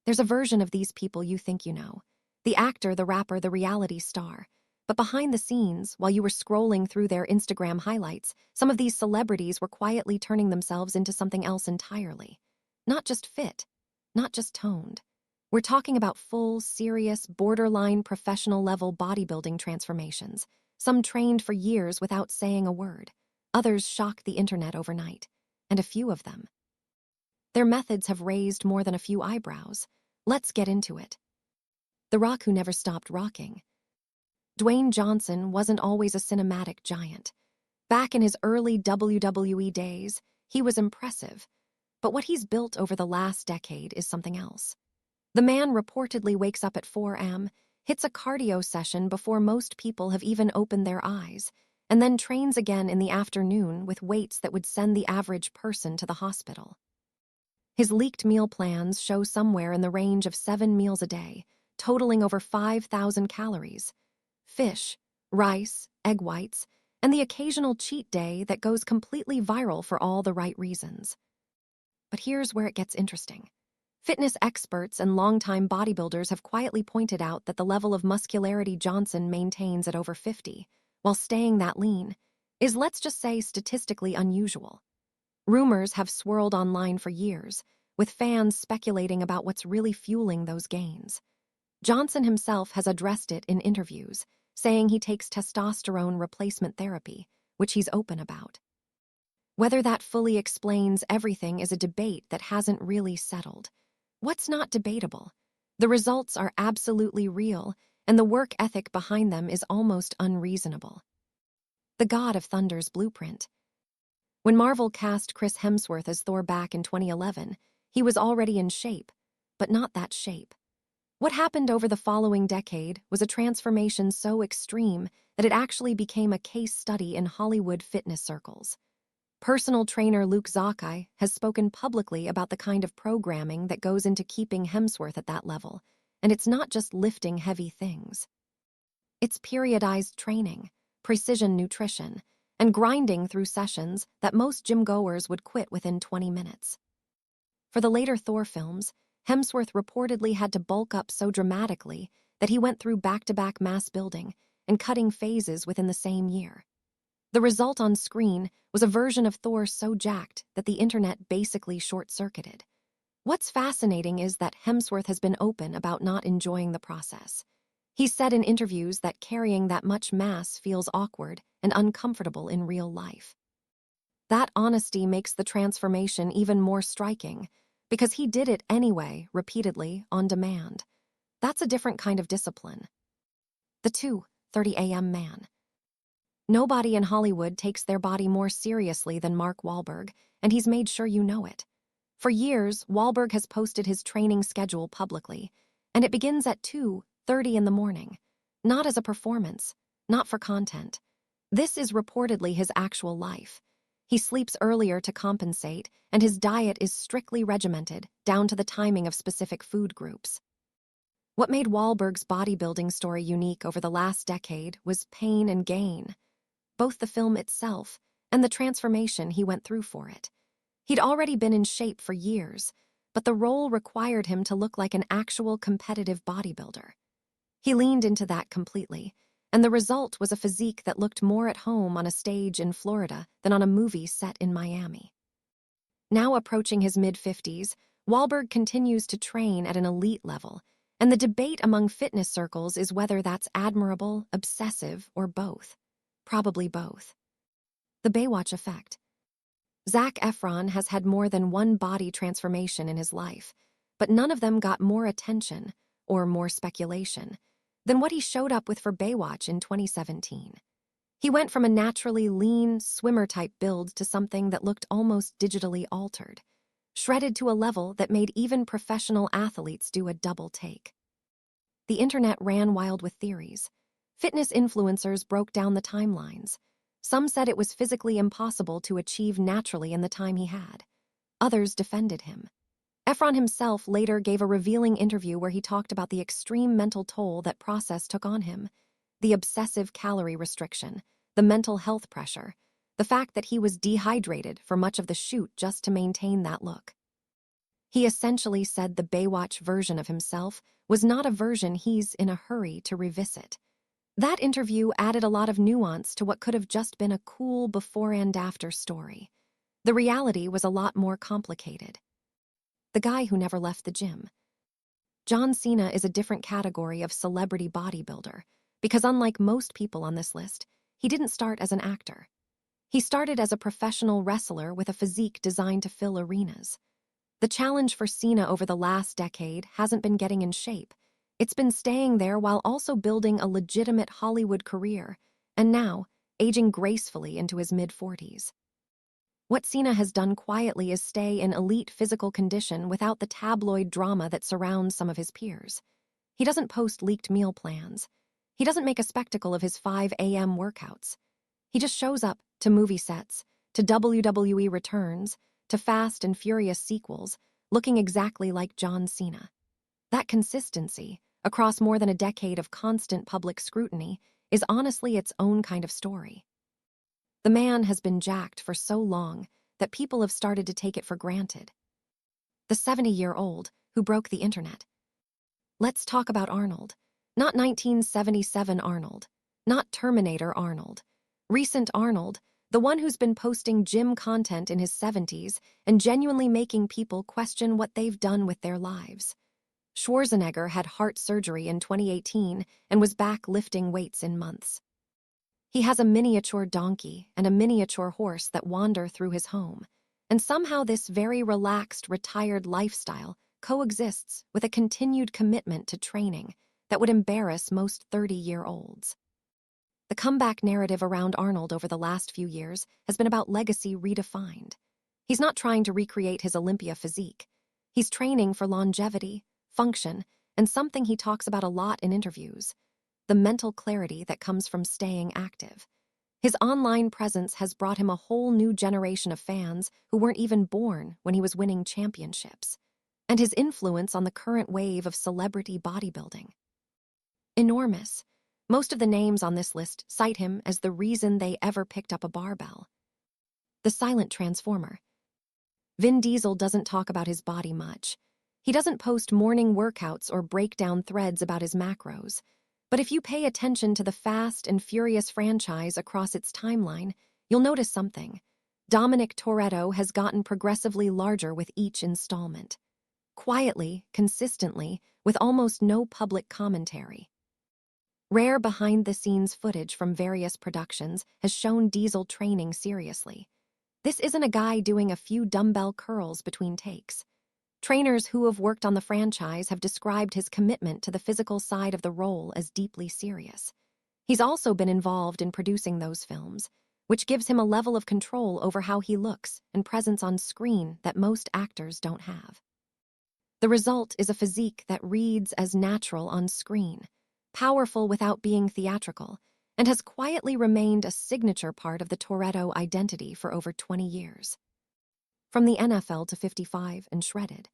There's a version of these people you think you know. The actor, the rapper, the reality star. But behind the scenes, while you were scrolling through their Instagram highlights, some of these celebrities were quietly turning themselves into something else entirely. Not just fit, not just toned. We're talking about full, serious, borderline professional-level bodybuilding transformations. Some trained for years without saying a word. Others shocked the internet overnight. And a few of them. Their methods have raised more than a few eyebrows. Let's get into it. The Rock who never stopped rocking. Dwayne Johnson wasn't always a cinematic giant. Back in his early WWE days, he was impressive. But what he's built over the last decade is something else. The man reportedly wakes up at 4 a.m., hits a cardio session before most people have even opened their eyes, and then trains again in the afternoon with weights that would send the average person to the hospital. His leaked meal plans show somewhere in the range of 7 meals a day, totaling over 5,000 calories. Fish, rice, egg whites, and the occasional cheat day that goes completely viral for all the right reasons. But here's where it gets interesting. Fitness experts and longtime bodybuilders have quietly pointed out that the level of muscularity Johnson maintains at over 50, while staying that lean, is, let's just say, statistically unusual. Rumors have swirled online for years, with fans speculating about what's really fueling those gains. Johnson himself has addressed it in interviews, saying he takes testosterone replacement therapy, which he's open about. Whether that fully explains everything is a debate that hasn't really settled. What's not debatable? The results are absolutely real, and the work ethic behind them is almost unreasonable. The God of Thunder's blueprint. When Marvel cast Chris Hemsworth as Thor back in 2011, he was already in shape, but not that shape. What happened over the following decade was a transformation so extreme that it actually became a case study in Hollywood fitness circles. Personal trainer Luke Zakai has spoken publicly about the kind of programming that goes into keeping Hemsworth at that level, and it's not just lifting heavy things. It's periodized training, precision nutrition, and grinding through sessions that most gym-goers would quit within 20 minutes. For the later Thor films, Hemsworth reportedly had to bulk up so dramatically that he went through back-to-back mass building and cutting phases within the same year. The result on screen was a version of Thor so jacked that the internet basically short-circuited. What's fascinating is that Hemsworth has been open about not enjoying the process. He's said in interviews that carrying that much mass feels awkward and uncomfortable in real life. That honesty makes the transformation even more striking, because he did it anyway, repeatedly, on demand. That's a different kind of discipline. The 2:30 a.m. man. Nobody in Hollywood takes their body more seriously than Mark Wahlberg, and he's made sure you know it. For years, Wahlberg has posted his training schedule publicly, and it begins at 2:30 in the morning. Not as a performance, not for content. This is reportedly his actual life. He sleeps earlier to compensate, and his diet is strictly regimented, down to the timing of specific food groups. What made Wahlberg's bodybuilding story unique over the last decade was pain and gain, both the film itself and the transformation he went through for it. He'd already been in shape for years, but the role required him to look like an actual competitive bodybuilder. He leaned into that completely, and the result was a physique that looked more at home on a stage in Florida than on a movie set in Miami. Now approaching his mid-50s, Wahlberg continues to train at an elite level, and the debate among fitness circles is whether that's admirable, obsessive, or both. Probably both. The Baywatch effect. Zac Efron has had more than one body transformation in his life, but none of them got more attention, or more speculation, than what he showed up with for Baywatch in 2017. He went from a naturally lean, swimmer-type build to something that looked almost digitally altered, shredded to a level that made even professional athletes do a double take. The internet ran wild with theories. Fitness influencers broke down the timelines. Some said it was physically impossible to achieve naturally in the time he had. Others defended him. Efron himself later gave a revealing interview where he talked about the extreme mental toll that process took on him, the obsessive calorie restriction, the mental health pressure, the fact that he was dehydrated for much of the shoot just to maintain that look. He essentially said the Baywatch version of himself was not a version he's in a hurry to revisit. That interview added a lot of nuance to what could have just been a cool before and after story. The reality was a lot more complicated. The guy who never left the gym. John Cena is a different category of celebrity bodybuilder, because unlike most people on this list, he didn't start as an actor. He started as a professional wrestler with a physique designed to fill arenas. The challenge for Cena over the last decade hasn't been getting in shape. It's been staying there while also building a legitimate Hollywood career, and now, aging gracefully into his mid-40s. What Cena has done quietly is stay in elite physical condition without the tabloid drama that surrounds some of his peers. He doesn't post leaked meal plans. He doesn't make a spectacle of his 5 a.m. workouts. He just shows up to movie sets, to WWE returns, to Fast and Furious sequels, looking exactly like John Cena. That consistency, across more than a decade of constant public scrutiny, is honestly its own kind of story. The man has been jacked for so long that people have started to take it for granted. The 70-year-old who broke the internet. Let's talk about Arnold. Not 1977 Arnold. Not Terminator Arnold. Recent Arnold, the one who's been posting gym content in his 70s and genuinely making people question what they've done with their lives. Schwarzenegger had heart surgery in 2018 and was back lifting weights in months. He has a miniature donkey and a miniature horse that wander through his home, and somehow this very relaxed, retired lifestyle coexists with a continued commitment to training that would embarrass most 30-year-olds. The comeback narrative around Arnold over the last few years has been about legacy redefined. He's not trying to recreate his Olympia physique. He's training for longevity, function, and something he talks about a lot in interviews: the mental clarity that comes from staying active. His online presence has brought him a whole new generation of fans who weren't even born when he was winning championships. And his influence on the current wave of celebrity bodybuilding. Enormous. Most of the names on this list cite him as the reason they ever picked up a barbell. The silent transformer. Vin Diesel doesn't talk about his body much. He doesn't post morning workouts or break down threads about his macros. But if you pay attention to the Fast and Furious franchise across its timeline, you'll notice something. Dominic Toretto has gotten progressively larger with each installment. Quietly, consistently, with almost no public commentary. Rare behind-the-scenes footage from various productions has shown Diesel training seriously. This isn't a guy doing a few dumbbell curls between takes. Trainers who have worked on the franchise have described his commitment to the physical side of the role as deeply serious. He's also been involved in producing those films, which gives him a level of control over how he looks and presence on screen that most actors don't have. The result is a physique that reads as natural on screen, powerful without being theatrical, and has quietly remained a signature part of the Toretto identity for over 20 years. From the NFL to 55 and shredded.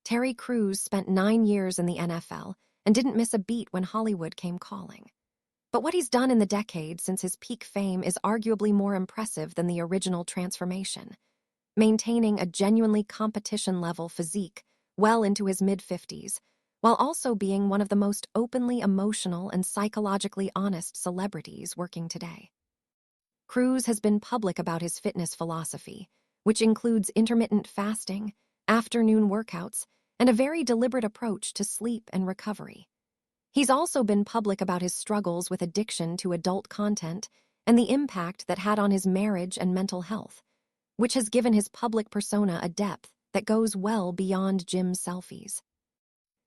Terry Crews spent 9 years in the NFL and didn't miss a beat when Hollywood came calling. But what he's done in the decade since his peak fame is arguably more impressive than the original transformation, maintaining a genuinely competition-level physique well into his mid-50s, while also being one of the most openly emotional and psychologically honest celebrities working today. Crews has been public about his fitness philosophy, which includes intermittent fasting, afternoon workouts, and a very deliberate approach to sleep and recovery. He's also been public about his struggles with addiction to adult content and the impact that had on his marriage and mental health, which has given his public persona a depth that goes well beyond gym selfies.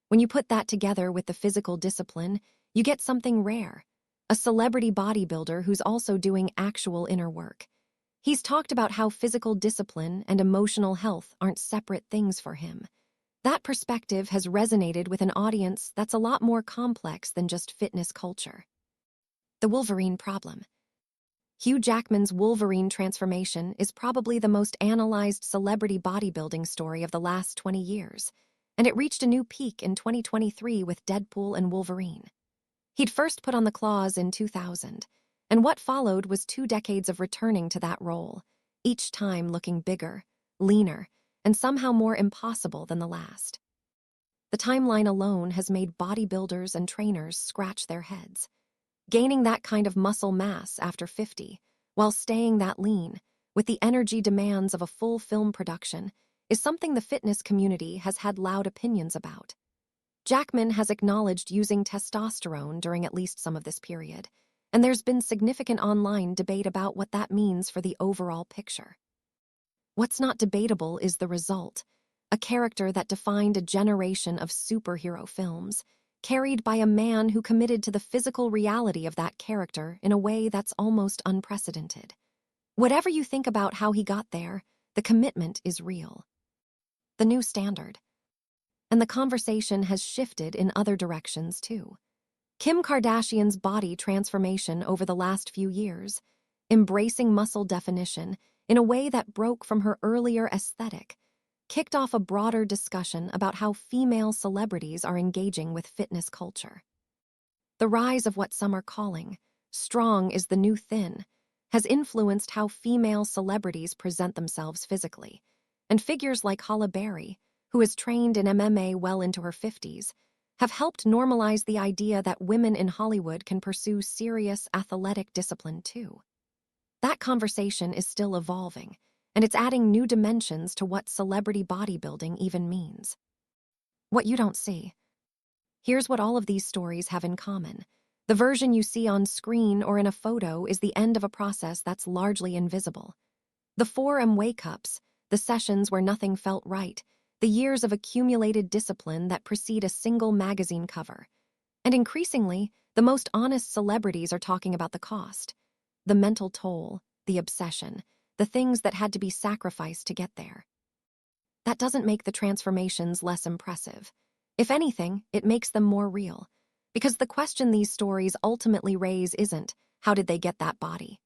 When you put that together with the physical discipline, you get something rare, a celebrity bodybuilder who's also doing actual inner work. He's talked about how physical discipline and emotional health aren't separate things for him. That perspective has resonated with an audience that's a lot more complex than just fitness culture. The Wolverine problem. Hugh Jackman's Wolverine transformation is probably the most analyzed celebrity bodybuilding story of the last 20 years. And it reached a new peak in 2023 with Deadpool and Wolverine. He'd first put on the claws in 2000, and what followed was 2 decades of returning to that role, each time looking bigger, leaner, and somehow more impossible than the last. The timeline alone has made bodybuilders and trainers scratch their heads. Gaining that kind of muscle mass after 50, while staying that lean, with the energy demands of a full film production, is something the fitness community has had loud opinions about. Jackman has acknowledged using testosterone during at least some of this period, and there's been significant online debate about what that means for the overall picture. What's not debatable is the result, a character that defined a generation of superhero films, carried by a man who committed to the physical reality of that character in a way that's almost unprecedented. Whatever you think about how he got there, the commitment is real. The new standard. And the conversation has shifted in other directions too. Kim Kardashian's body transformation over the last few years, embracing muscle definition in a way that broke from her earlier aesthetic, kicked off a broader discussion about how female celebrities are engaging with fitness culture. The rise of what some are calling strong is the new thin has influenced how female celebrities present themselves physically, and figures like Halle Berry, who has trained in MMA well into her 50s, have helped normalize the idea that women in Hollywood can pursue serious athletic discipline too. That conversation is still evolving, and it's adding new dimensions to what celebrity bodybuilding even means. What you don't see. Here's what all of these stories have in common. The version you see on screen or in a photo is the end of a process that's largely invisible. The 4M wake-ups, the sessions where nothing felt right, the years of accumulated discipline that precede a single magazine cover. And increasingly, the most honest celebrities are talking about the cost, the mental toll, the obsession, the things that had to be sacrificed to get there. That doesn't make the transformations less impressive. If anything, it makes them more real. Because the question these stories ultimately raise isn't, how did they get that body?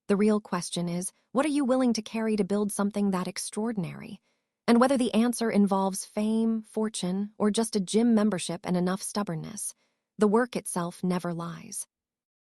The real question is, what are you willing to carry to build something that extraordinary? And whether the answer involves fame, fortune, or just a gym membership and enough stubbornness, the work itself never lies.